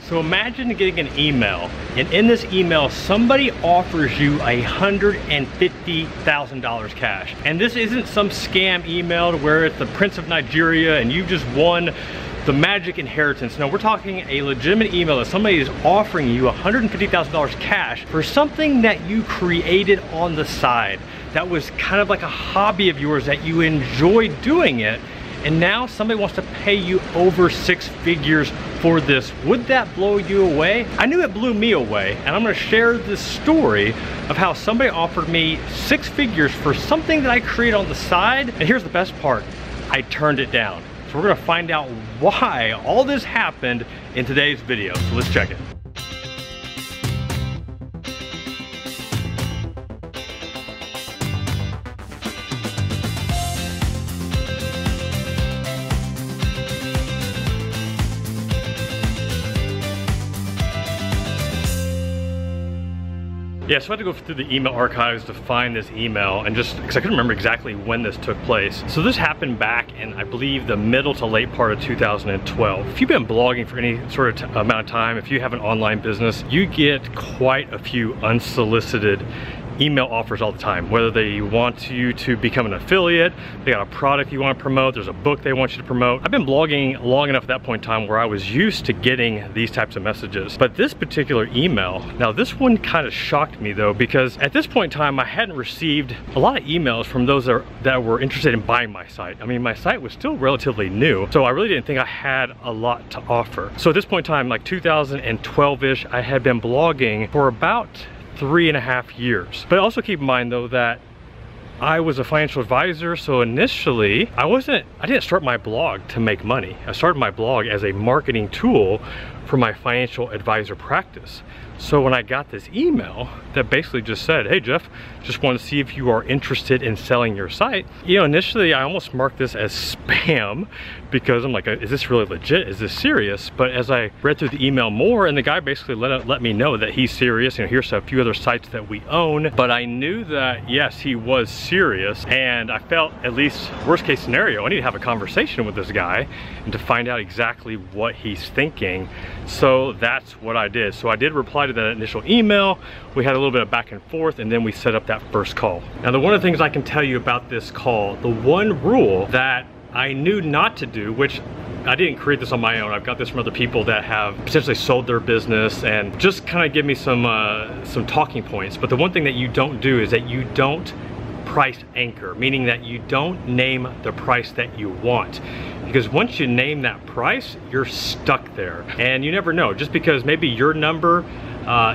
So imagine getting an email, and in this email, somebody offers you $150,000 cash. And this isn't some scam email to where it's the Prince of Nigeria and you just won the magic inheritance. No, we're talking a legitimate email that somebody is offering you $150,000 cash for something that you created on the side. That was kind of like a hobby of yours that you enjoy doing it. And now somebody wants to pay you over 6 figures for this. Would that blow you away? I knew it blew me away, and I'm gonna share this story of how somebody offered me 6 figures for something that I created on the side. And here's the best part, I turned it down. So we're gonna find out why all this happened in today's video. So let's check it. Yeah, so I had to go through the email archives to find this email, and just because I couldn't remember exactly when this took place. So this happened back in, I believe, the middle to late part of 2012. If you've been blogging for any sort of amount of time, if you have an online business, you get quite a few unsolicited email offers all the time, whether they want you to become an affiliate, they got a product you want to promote, there's a book they want you to promote. I've been blogging long enough at that point in time where I was used to getting these types of messages. But this particular email, now this one kind of shocked me though, because at this point in time I hadn't received a lot of emails from those that were interested in buying my site. I mean, my site was still relatively new, so I really didn't think I had a lot to offer. So at this point in time, like 2012-ish, I had been blogging for about 3.5 years. But also keep in mind though that I was a financial advisor, so initially I didn't start my blog to make money. I started my blog as a marketing tool for my financial advisor practice. So when I got this email that basically just said, hey Jeff, just want to see if you are interested in selling your site. You know, initially I almost marked this as spam because I'm like, is this really legit? Is this serious? But as I read through the email more, and the guy basically let me know that he's serious, you know, here's a few other sites that we own. But I knew that yes, he was serious, and I felt, at least worst case scenario, I need to have a conversation with this guy and to find out exactly what he's thinking. So that's what I did. So I did reply to that initial email. We had a little bit of back and forth, and then we set up that first call. Now, one of the things I can tell you about this call, the one rule that I knew not to do, which I didn't create this on my own. I've got this from other people that have potentially sold their business and just kind of give me some talking points. But the one thing that you don't do is that you don't price anchor, meaning that you don't name the price that you want. Because once you name that price, you're stuck there. And you never know, just because maybe your number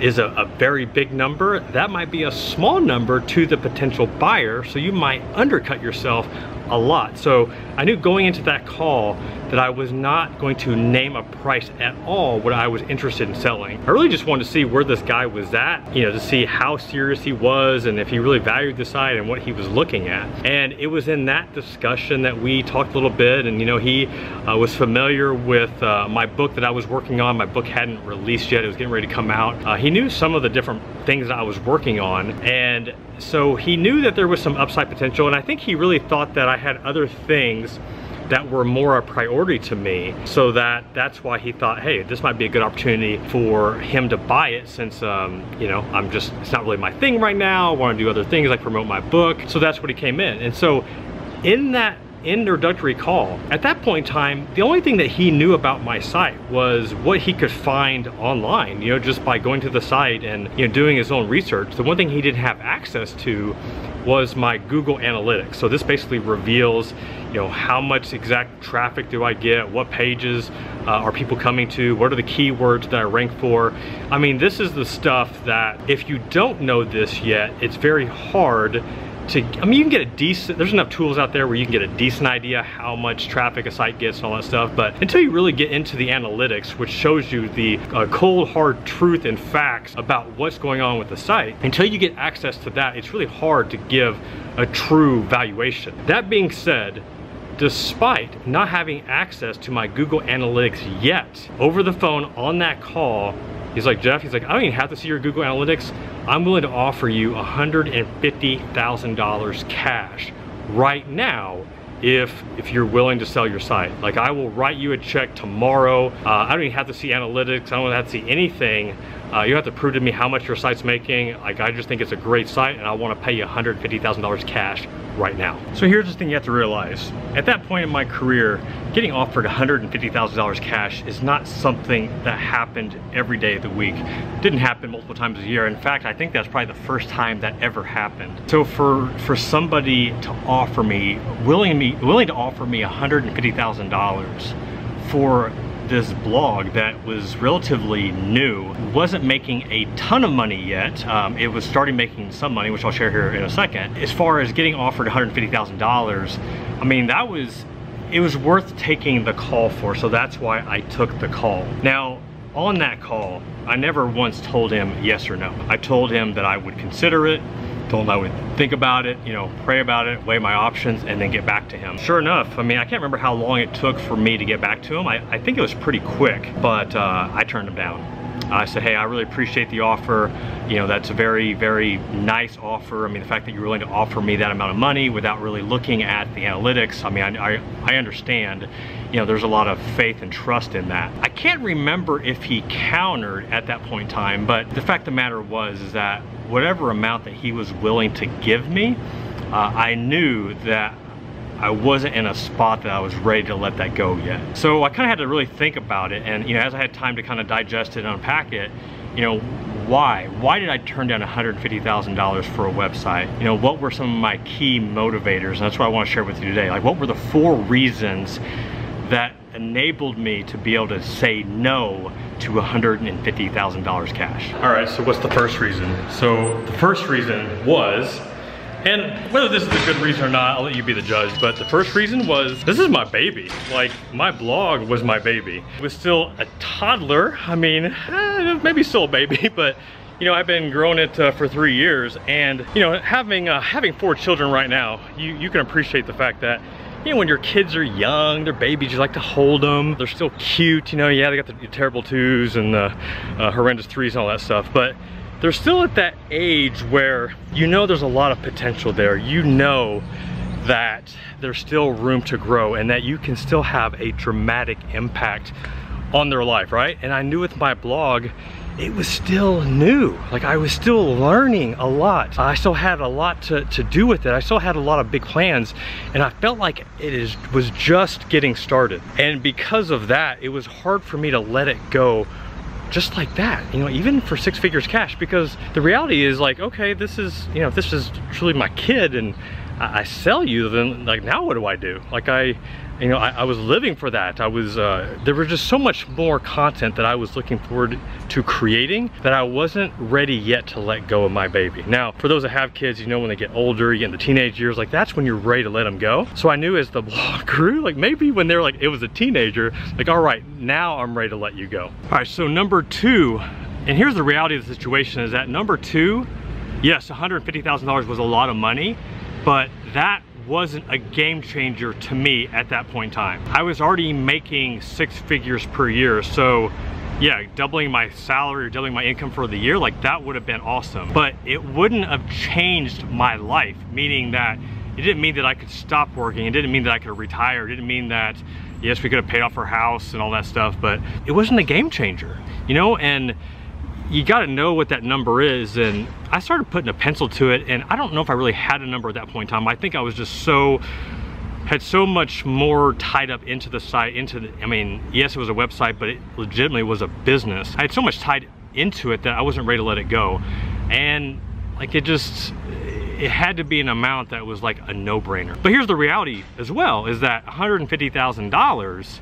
is a very big number, that might be a small number to the potential buyer, so you might undercut yourself a lot. So I knew going into that call that I was not going to name a price at all what I was interested in selling. I really just wanted to see where this guy was at, you know, to see how serious he was and if he really valued the site and what he was looking at. And it was in that discussion that we talked a little bit, and you know, he was familiar with my book that I was working on. My book hadn't released yet, it was getting ready to come out. He knew some of the different things that I was working on, and so he knew that there was some upside potential, and I think he really thought that I had other things that were more a priority to me, so that's why he thought, hey, this might be a good opportunity for him to buy it, since you know, it's not really my thing right now. I want to do other things like promote my book. So that's what he came in. And so in that introductory call, at that point in time, the only thing that he knew about my site was what he could find online, you know, just by going to the site and, you know, doing his own research. The one thing he didn't have access to was my Google Analytics. So this basically reveals, you know, how much exact traffic do I get, what pages are people coming to, what are the keywords that I rank for. I mean, this is the stuff that if you don't know this yet, it's very hard to, I mean, you can get a decent, there's enough tools out there where you can get a decent idea how much traffic a site gets and all that stuff, but until you really get into the analytics, which shows you the cold hard truth and facts about what's going on with the site, until you get access to that, it's really hard to give a true valuation. That being said, despite not having access to my Google Analytics yet, over the phone on that call, he's like, Jeff, he's like, I don't even have to see your Google Analytics. I'm willing to offer you $150,000 cash right now if you're willing to sell your site. Like, I will write you a check tomorrow. I don't even have to see analytics. I don't have to see anything. You have to prove to me how much your site's making. Like, I just think it's a great site and I want to pay you $150,000 cash right now. So here's the thing you have to realize. At that point in my career, getting offered $150,000 cash is not something that happened every day of the week. It didn't happen multiple times a year. In fact, I think that's probably the first time that ever happened. So for somebody to offer me, willing to offer me $150,000 for this blog that was relatively new, wasn't making a ton of money yet. It was starting making some money, which I'll share here in a second. As far as getting offered $150,000, I mean, it was worth taking the call for, so that's why I took the call. Now, on that call, I never once told him yes or no. I told him that I would consider it, told him I would think about it, you know, pray about it, weigh my options, and then get back to him. Sure enough, I mean, I can't remember how long it took for me to get back to him. I think it was pretty quick, but I turned him down. I said, hey, I really appreciate the offer. You know, that's a very, very nice offer. I mean, the fact that you're willing to offer me that amount of money without really looking at the analytics, I mean, I understand, you know, there's a lot of faith and trust in that. I can't remember if he countered at that point in time, but the fact of the matter was is that whatever amount that he was willing to give me, I knew that I wasn't in a spot that I was ready to let that go yet. So I kind of had to really think about it, and you know, as I had time to kind of digest it and unpack it, you know, why did I turn down $150,000 for a website? You know, what were some of my key motivators? And that's what I want to share with you today. Like, what were the 4 reasons that enabled me to be able to say no to $150,000 cash? All right, so what's the first reason? So the first reason was, and whether this is a good reason or not, I'll let you be the judge, but the first reason was, this is my baby. Like, my blog was my baby. It was still a toddler. I mean, maybe still a baby, but you know, I've been growing it for 3 years, and you know, having 4 children right now, you can appreciate the fact that, you know, when your kids are young, they're babies, you like to hold them. They're still cute, you know, yeah, they got the terrible 2s and the horrendous 3s and all that stuff, but they're still at that age where you know there's a lot of potential there. You know that there's still room to grow and that you can still have a dramatic impact on their life, right? And I knew with my blog, it was still new. Like, I was still learning a lot. I still had a lot to do with it. I still had a lot of big plans, and I felt like was just getting started. And because of that, it was hard for me to let it go just like that, you know, even for 6 figures cash, because the reality is, like, okay, this is, you know, if this is truly my kid and I sell you, then like, now what do I do? Like, I was living for that. I was, there was just so much more content that I was looking forward to creating that I wasn't ready yet to let go of my baby. Now, for those that have kids, you know, when they get older, you get in the teenage years, like, that's when you're ready to let them go. So I knew as the blog grew, like, maybe when they're like, it was a teenager, like, all right, now I'm ready to let you go. All right, so number 2, and here's the reality of the situation, is that number 2, yes, $150,000 was a lot of money, but that wasn't a game changer to me at that point in time. I was already making 6 figures per year, so yeah, doubling my salary or doubling my income for the year, like, that would have been awesome. But it wouldn't have changed my life, meaning that it didn't mean that I could stop working. It didn't mean that I could retire. It didn't mean that, yes, we could have paid off our house and all that stuff, but it wasn't a game changer, you know? And you got to know what that number is, and I started putting a pencil to it, and I don't know if I really had a number at that point in time. I think I was just had so much more tied up into the site, I mean, yes, it was a website, but it legitimately was a business. I had so much tied into it that I wasn't ready to let it go. And like, it had to be an amount that was like a no-brainer. But here's the reality as well, is that $150,000,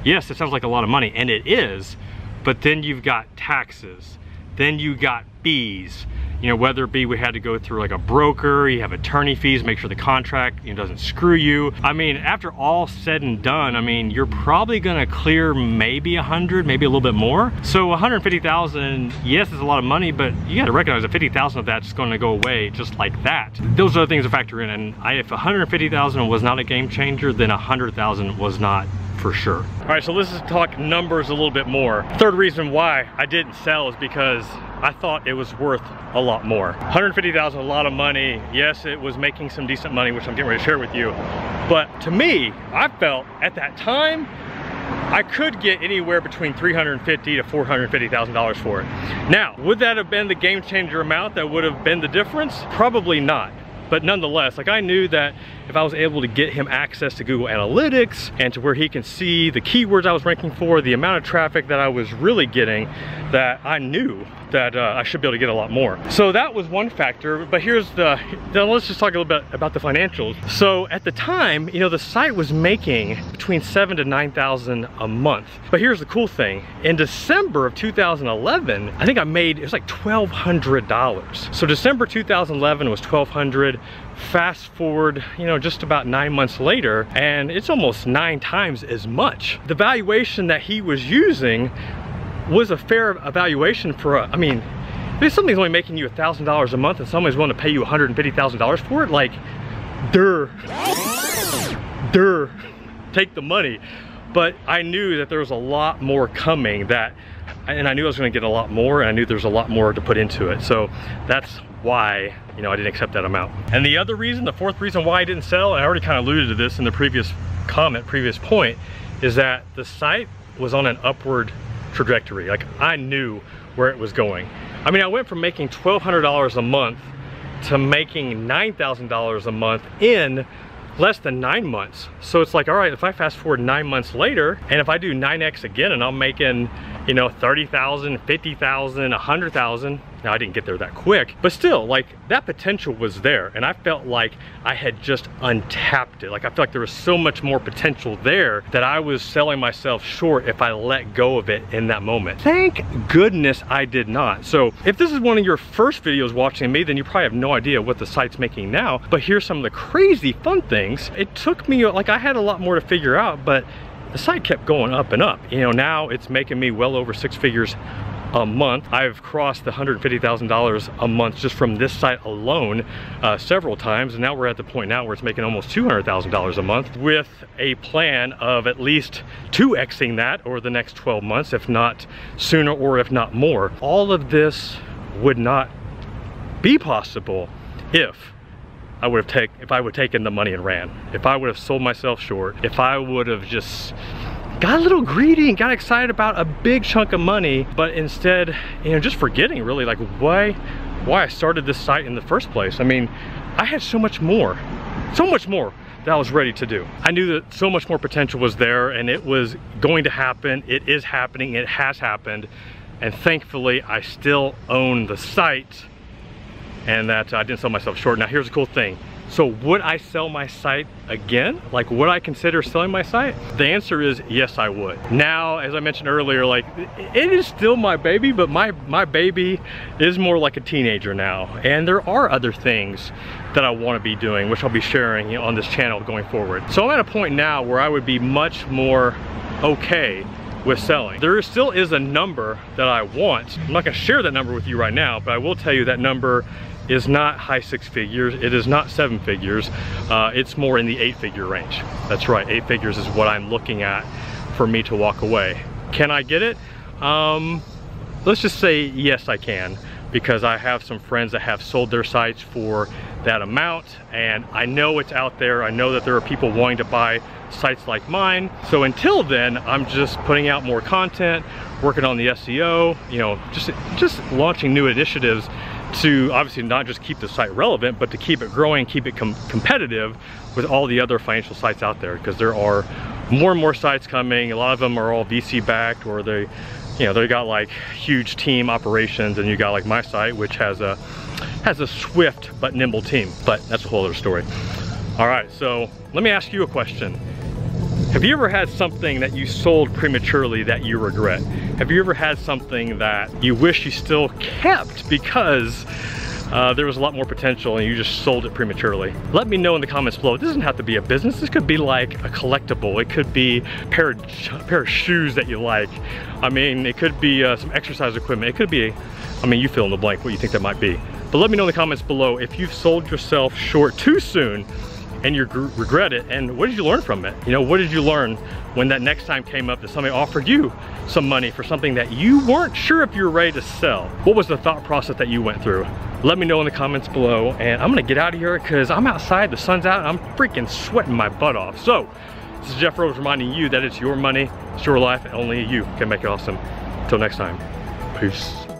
yes, it sounds like a lot of money, and it is, but then you've got taxes, then you got fees, you know, whether it be we had to go through like a broker, you have attorney fees, make sure the contract, you know, doesn't screw you. I mean, after all said and done, I mean, you're probably gonna clear maybe 100, maybe a little bit more. So 150,000, yes, it's a lot of money, but you gotta recognize that 50,000 of that's gonna go away just like that. Those are the things to factor in, and if 150,000 was not a game changer, then 100,000 was not, for sure. All right, so let's just talk numbers a little bit more. Third reason why I didn't sell is because I thought it was worth a lot more. $150,000, a lot of money. Yes, it was making some decent money, which I'm getting ready to share with you. But to me, I felt at that time, I could get anywhere between $350,000 to $450,000 for it. Now, would that have been the game changer amount that would have been the difference? Probably not. But nonetheless, like I knew that if I was able to get him access to Google Analytics and to where he can see the keywords I was ranking for, the amount of traffic that I was really getting, that I knew that I should be able to get a lot more. So that was one factor, but here's now let's just talk a little bit about the financials. So at the time, you know, the site was making between $7,000 to $9,000 a month. But here's the cool thing. In December of 2011, I think I made, it was like $1,200. So December 2011 was $1,200. Fast forward, you know, just about 9 months later, and it's almost 9 times as much. The valuation that he was using was a fair evaluation for I mean, if something's only making you $1,000 a month and somebody's willing to pay you $150,000 for it, like, take the money. But I knew that there was a lot more coming, and I knew I was gonna get a lot more, and I knew there's a lot more to put into it. So that's why, you know, I didn't accept that amount. And the other reason, the fourth reason why I didn't sell, and I already kind of alluded to this in the previous point, is that the site was on an upward trajectory. Like, I knew where it was going. I mean, I went from making $1,200 a month to making $9,000 a month in less than 9 months. So it's like, all right, if I fast forward 9 months later, and if I do 9x again and I'm making, you know, 30,000, 50,000, 100,000, now I didn't get there that quick, but still, like, that potential was there, and I felt like I had just untapped it. Like, I felt like there was so much more potential there that I was selling myself short if I let go of it in that moment. Thank goodness I did not. So if this is one of your first videos watching me, then you probably have no idea what the site's making now, but here's some of the crazy fun things. It took me, like, I had a lot more to figure out, but the site kept going up and up. You know, now it's making me well over 6 figures a month. I've crossed the $150,000 a month just from this site alone several times, and now we're at the point now where it's making almost $200,000 a month, with a plan of at least 2xing that over the next 12 months, if not sooner or if not more. All of this would not be possible if I would have taken the money and ran. If I would have sold myself short, if I would have just got a little greedy and got excited about a big chunk of money, but instead, you know, just forgetting really like why I started this site in the first place. I mean, I had so much more that I was ready to do. I knew that so much more potential was there, and it was going to happen. It is happening, it has happened, and thankfully I still own the site, and that I didn't sell myself short. Now here's the cool thing. So would I sell my site again? Like, would I consider selling my site? The answer is yes, I would. Now, as I mentioned earlier, like, it is still my baby, but my baby is more like a teenager now. And there are other things that I want to be doing, which I'll be sharing, you know, on this channel going forward. So I'm at a point now where I would be much more okay with selling. There still is a number that I want. I'm not gonna share that number with you right now, but I will tell you that number is not high 6 figures. It is not 7 figures. It's more in the 8-figure range. That's right, 8 figures is what I'm looking at for me to walk away. Can I get it? Let's just say yes, I can, because I have some friends that have sold their sites for that amount, and I know it's out there. I know that there are people wanting to buy sites like mine. So until then, I'm just putting out more content, working on the SEO, you know, just launching new initiatives to obviously not just keep the site relevant, but to keep it growing, keep it competitive with all the other financial sites out there, because there are more and more sites coming. A lot of them are all VC backed, or they, you know, they got like huge team operations, and you got like my site, which has a swift but nimble team, but that's a whole other story. All right, so let me ask you a question. Have you ever had something that you sold prematurely that you regret? Have you ever had something that you wish you still kept because there was a lot more potential and you just sold it prematurely? Let me know in the comments below. It doesn't have to be a business. This could be like a collectible. It could be a pair of shoes that you like. I mean, it could be some exercise equipment. It could be, I mean, you fill in the blank what you think that might be. But let me know in the comments below if you've sold yourself short too soon and you regret it, and what did you learn from it? You know, what did you learn when that next time came up that somebody offered you some money for something that you weren't sure if you were ready to sell? What was the thought process that you went through? Let me know in the comments below, and I'm gonna get out of here because I'm outside, the sun's out, and I'm freaking sweating my butt off. So, this is Jeff Rose reminding you that it's your money, it's your life, and only you can make it awesome. Until next time, peace.